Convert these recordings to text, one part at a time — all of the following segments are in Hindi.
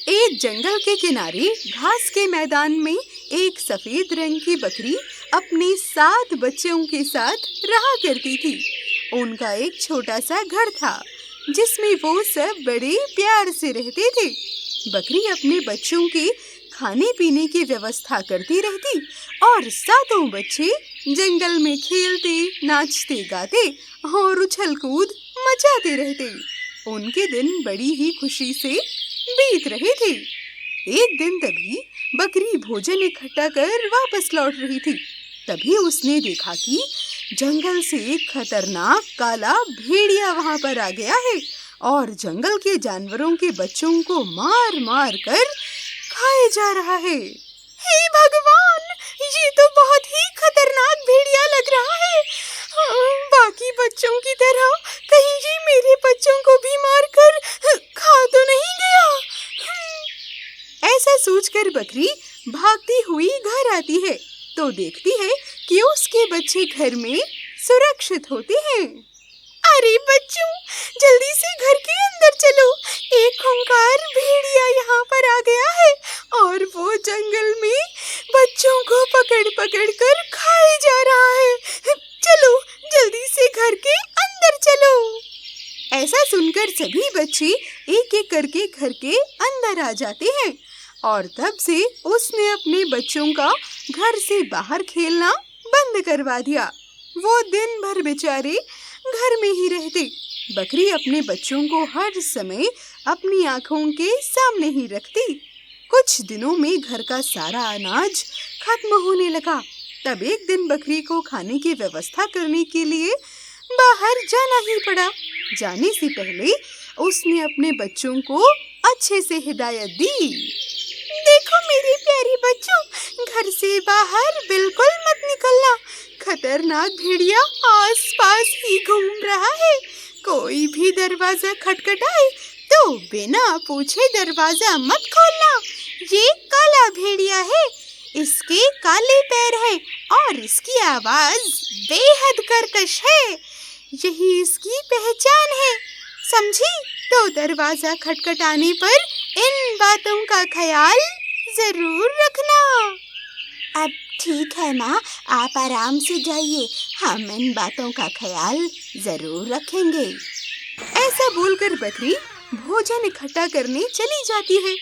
एक जंगल के किनारे घास के मैदान में एक सफेद रंग की बकरी अपने 7 बच्चों के साथ रहा करती थी। उनका एक छोटा सा घर था जिसमें वो सब बड़े प्यार से रहते थे। बकरी अपने बच्चों के खाने पीने की व्यवस्था करती रहती और 7 बच्चे जंगल में खेलते, नाचते, गाते और उछल कूद मचाते रहते। उनके दिन बड़ी ही खुशी से बीत रहे थे। एक दिन तभी बकरी भोजन इकट्ठा कर वापस लौट रही थी। तभी उसने देखा कि जंगल से एक खतरनाक काला भेड़िया वहां पर आ गया है और जंगल के जानवरों के बच्चों को मार मार कर खाए जा रहा है। हे भगवान, ये तो बहुत ही खतरनाक भेड़िया लग रहा है। बाकी बच्चों की तरह कहीं ये मेरे बच्चों को भी मार कर खा तो नहीं गया। ऐसा सोचकर बकरी भागती हुई घर आती है तो देखती है कि उसके बच्चे घर में सुरक्षित होते हैं। अरे बच्चों, जल्दी से घर के अंदर चलो। एक खूंखार भेड़िया यहाँ पर आ गया है और वो जंगल में बच्चों को पकड़ पकड़ कर खाए जा रहा है। चलो जल्दी से घर के अंदर चलो। ऐसा सुनकर सभी बच्चे एक एक करके घर के अंदर आ जाते हैं और तब से उसने अपने बच्चों का घर से बाहर खेलना बंद करवा दिया। वो दिन भर बेचारे घर में ही रहते। बकरी अपने बच्चों को हर समय अपनी आंखों के सामने ही रखती। कुछ दिनों में घर का सारा अनाज खत्म होने लगा। तब एक दिन बकरी को खाने की व्यवस्था करने के लिए बाहर जाना ही पड़ा। जाने से पहले उसने अपने बच्चों को अच्छे से हिदायत दी। देखो मेरे प्यारे बच्चों, घर से बाहर बिल्कुल मत निकलना। खतरनाक भेड़िया आसपास ही घूम रहा है। कोई भी दरवाजा खटखटाए तो बिना पूछे दरवाजा मत खोलना। ये काला भेड़िया है, इसके काले पैर हैं और इसकी आवाज बेहद कर्कश है। यही इसकी पहचान है, समझी? तो दरवाजा खटखटाने पर इन बातों का ख्याल जरूर रखना। अब ठीक है माँ, आप आराम से जाइए, हम इन बातों का ख्याल जरूर रखेंगे। ऐसा बोलकर बकरी भोजन इकट्ठा करने चली जाती है।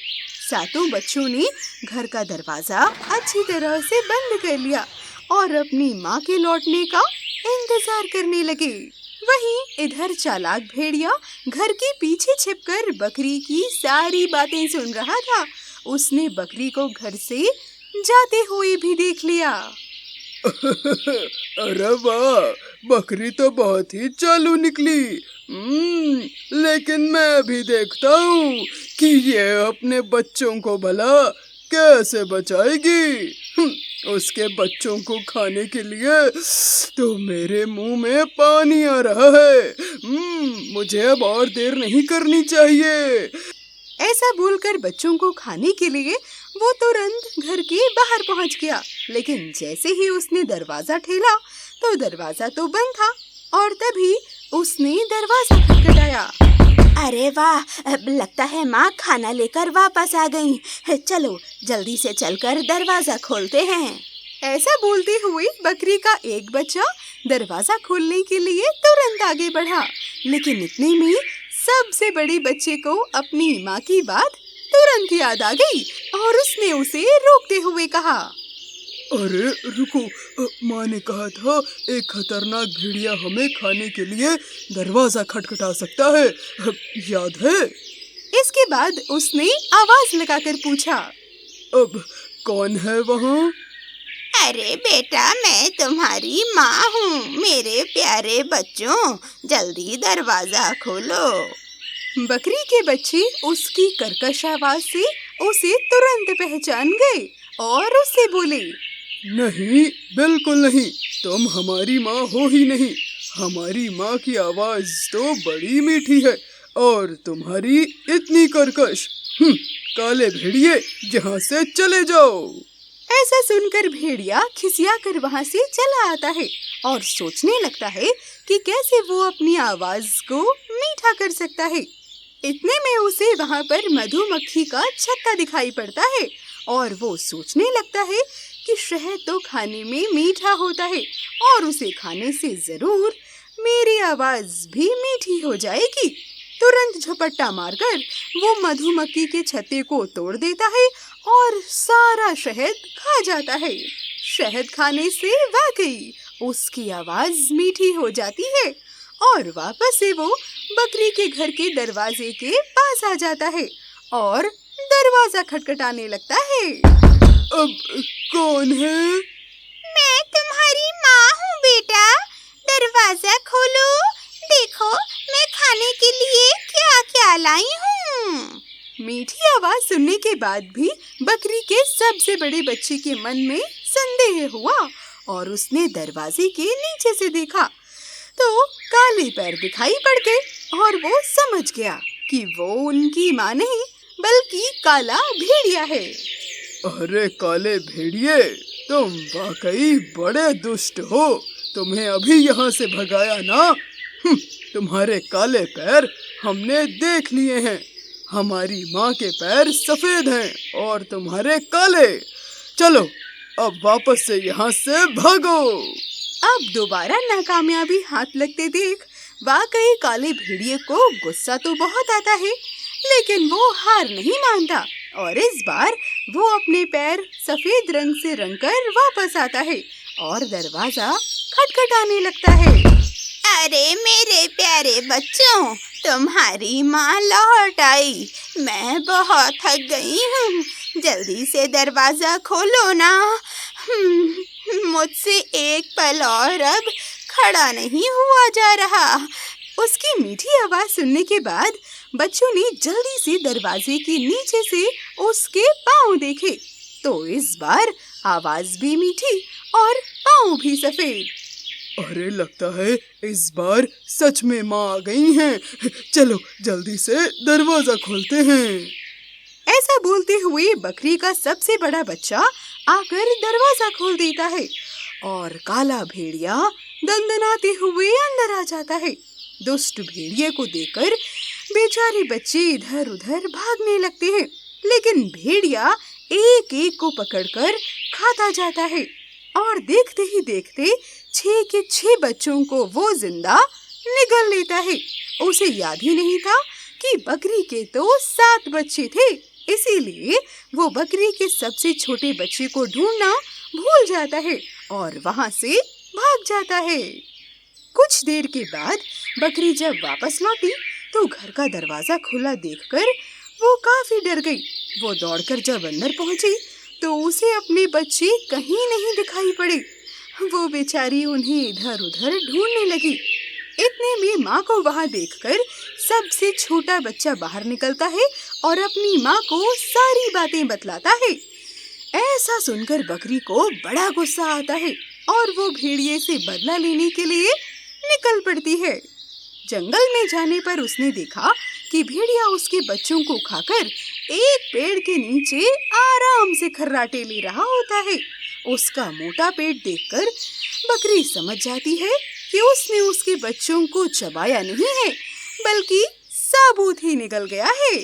7 बच्चों ने घर का दरवाजा अच्छी तरह से बंद कर लिया और अपनी माँ के लौटने का इंतजार करने लगे। वहीं इधर चालाक भेड़िया घर के पीछे छिपकर बकरी की सारी बातें सुन रहा था। उसने बकरी को घर से जाते हुए भी देख लिया। अरे वाह, बकरी तो बहुत ही चालू निकली। लेकिन मैं भी देखता हूँ कि ये अपने बच्चों को भला कैसे बचाएगी। उसके बच्चों को खाने के लिए तो मेरे मुंह में पानी आ रहा है। मुझे अब और देर नहीं करनी चाहिए। ऐसा बोलकर बच्चों को खाने के लिए वो तुरंत घर के बाहर पहुंच गया। लेकिन जैसे ही उसने दरवाजा ठेला तो दरवाजा तो बंद था और तभी उसने दरवाजा खटखटाया। अरे वाह, लगता है माँ खाना लेकर वापस आ गई। चलो जल्दी से चलकर दरवाजा खोलते हैं। ऐसा बोलते हुए बकरी का एक बच्चा दरवाजा खोलने के लिए तुरंत आगे बढ़ा। लेकिन इतने में सबसे बड़े बच्चे को अपनी माँ की बात तुरंत याद आ गई और उसने उसे रोकते हुए कहा। अरे रुको, माँ ने कहा था एक खतरनाक भेड़िया हमें खाने के लिए दरवाजा खटखटा सकता है, याद है? इसके बाद उसने आवाज लगाकर पूछा, अब कौन है वहाँ? अरे बेटा, मैं तुम्हारी माँ हूँ। मेरे प्यारे बच्चों, जल्दी दरवाजा खोलो। बकरी के बच्चे उसकी कर्कश आवाज से उसे तुरंत पहचान गए और उससे बोले, नहीं, बिल्कुल नहीं, तुम हमारी माँ हो ही नहीं। हमारी माँ की आवाज तो बड़ी मीठी है और तुम्हारी इतनी कर्कश। काले भेड़िए, यहाँ से चले जाओ। ऐसा सुनकर भेड़िया खिसिया कर वहाँ से चला आता है और सोचने लगता है कि कैसे वो अपनी आवाज को मीठा कर सकता है। इतने में उसे वहां पर मधुमक्खी का छत्ता दिखाई पड़ता है और वो सोचने लगता है कि शहद तो खाने में मीठा होता है और उसे खाने से जरूर मेरी आवाज भी मीठी हो जाएगी। तुरंत झपट्टा मारकर वो मधुमक्खी के छत्ते को तोड़ देता है और सारा शहद खा जाता है। शहद खाने से वाकई उसकी आवाज मीठी हो जाती है और वापस से वो बकरी के घर के दरवाजे के पास आ जाता है और दरवाजा खटखटाने लगता है। अब कौन है? मैं तुम्हारी माँ हूँ बेटा, दरवाजा खोलो, देखो मैं खाने के लिए क्या क्या लाई हूँ। मीठी आवाज सुनने के बाद भी बकरी के सबसे बड़े बच्चे के मन में संदेह हुआ और उसने दरवाजे के नीचे से देखा तो काले पैर दिखाई पड़ गए और वो समझ गया कि वो उनकी माँ नहीं बल्कि काला भेड़िया है। अरे काले भेड़िए, तुम वाकई बड़े दुष्ट हो। तुम्हें अभी यहाँ से भगाया ना? तुम्हारे काले पैर हमने देख लिए हैं। हमारी माँ के पैर सफेद हैं और तुम्हारे काले। चलो अब वापस से यहाँ से भागो। अब दोबारा नाकामयाबी हाथ लगते देख वाकई काले भेड़िए को गुस्सा तो बहुत आता है, लेकिन वो हार नहीं मानता और इस बार वो अपने पैर सफेद रंग से रंगकर वापस आता है और दरवाजा खटखटाने लगता है। अरे मेरे प्यारे बच्चों, तुम्हारी माँ लौट आई। मैं बहुत थक गई हूँ, जल्दी से दरवाजा खोलो ना। मुझसे एक पल और अब खड़ा नहीं हुआ जा रहा। उसकी मीठी आवाज सुनने के बाद बच्चों ने जल्दी से दरवाजे के नीचे से उसके पाँव देखे तो इस बार आवाज भी मीठी और पाँव भी सफेद। अरे लगता है इस बार सच में माँ आ गई हैं। चलो जल्दी से दरवाजा खोलते हैं। ऐसा बोलते हुए बकरी का सबसे बड़ा बच्चा आकर दरवाजा खोल देता है और काला भेड़िया दंदनाते हुए अंदर आ जाता है। दुष्ट भेड़िए को देखकर बेचारे बच्चे इधर उधर भागने लगते हैं, लेकिन भेड़िया एक एक को पकड़कर खाता जाता है और देखते ही देखते 6 के 6 बच्चों को वो जिंदा निगल लेता है। उसे याद ही नहीं था कि बकरी के तो 7 बच्चे थे, इसीलिए वो बकरी के सबसे छोटे बच्चे को ढूंढना भूल जाता है और वहां से भाग जाता है। कुछ देर के बाद बकरी जब वापस लौटी तो घर का दरवाजा खुला देखकर वो काफी डर गई। वो दौड़कर जब अंदर पहुंची तो उसे अपने बच्चे कहीं नहीं दिखाई पड़े। वो बेचारी उन्हें इधर उधर ढूंढने लगी। इतने में माँ को वहाँ देखकर सबसे छोटा बच्चा बाहर निकलता है और अपनी माँ को सारी बातें बतलाता है। ऐसा सुनकर बकरी को बड़ा गुस्सा आता है और वो भेड़िए से बदला लेने के लिए निकल पड़ती है। जंगल में जाने पर उसने देखा कि भेड़िया उसके बच्चों को खाकर एक पेड़ के नीचे आराम से खर्राटे ले रहा होता है। उसका मोटा पेट देखकर बकरी समझ जाती है कि उसने उसके बच्चों को चबाया नहीं है बल्कि साबुत ही निगल गया है।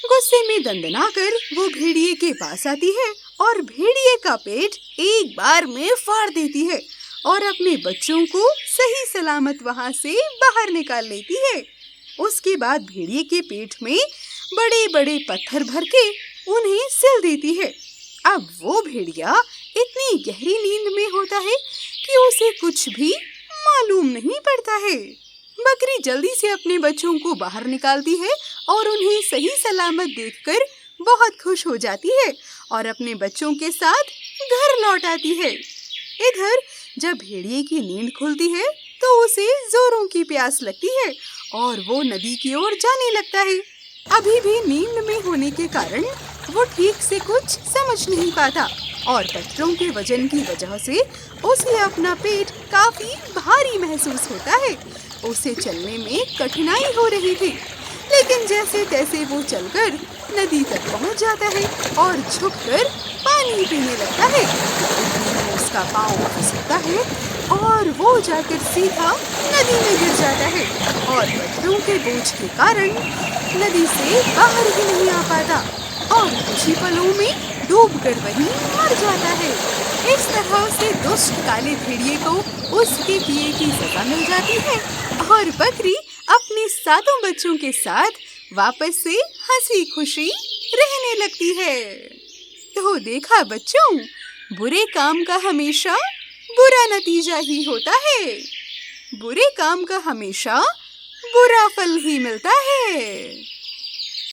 गुस्से में दंदनाकर वो भेड़िए के पास आती है और भेड़िए का पेट एक बार में फाड़ देती है और अपने बच्चों को सही सलामत वहां से बाहर निकाल लेती है। उसके बाद भेड़िए के पेट में बड़े बड़े पत्थर भर के उन्हें सिल देती है। अब वो भेड़िया इतनी गहरी नींद में होता है कि उसे कुछ भी मालूम नहीं पड़ता है। बकरी जल्दी से अपने बच्चों को बाहर निकालती है और उन्हें सही सलामत देखकर बहुत खुश हो जाती है और अपने बच्चों के साथ घर लौट आती है। इधर जब भेड़िए की नींद खुलती है तो उसे जोरों की प्यास लगती है और वो नदी की ओर जाने लगता है। अभी भी नींद में होने के कारण वो ठीक से कुछ समझ नहीं पाता और पत्थरों के वजन की वजह से उसे अपना पेट काफी भारी महसूस होता है। उसे चलने में कठिनाई हो रही थी, लेकिन जैसे तैसे वो चलकर नदी तक पहुंच जाता है और झुककर पानी पीने लगता है। उसका पाँव फिसलता है और वो जाकर सीधा नदी में गिर जाता है और पत्थरों के बोझ के कारण नदी से बाहर ही नहीं आ पाता और कुछ ही पलों में डूबकर वहीं मर जाता है। इस तरह से दुष्ट काले भेड़िए को उसके किए की सजा मिल जाती है और बकरी अपने 7 बच्चों के साथ वापस से हंसी खुशी रहने लगती है। तो देखा बच्चों, बुरे काम का हमेशा बुरा नतीजा ही होता है। बुरे काम का हमेशा बुरा फल ही मिलता है।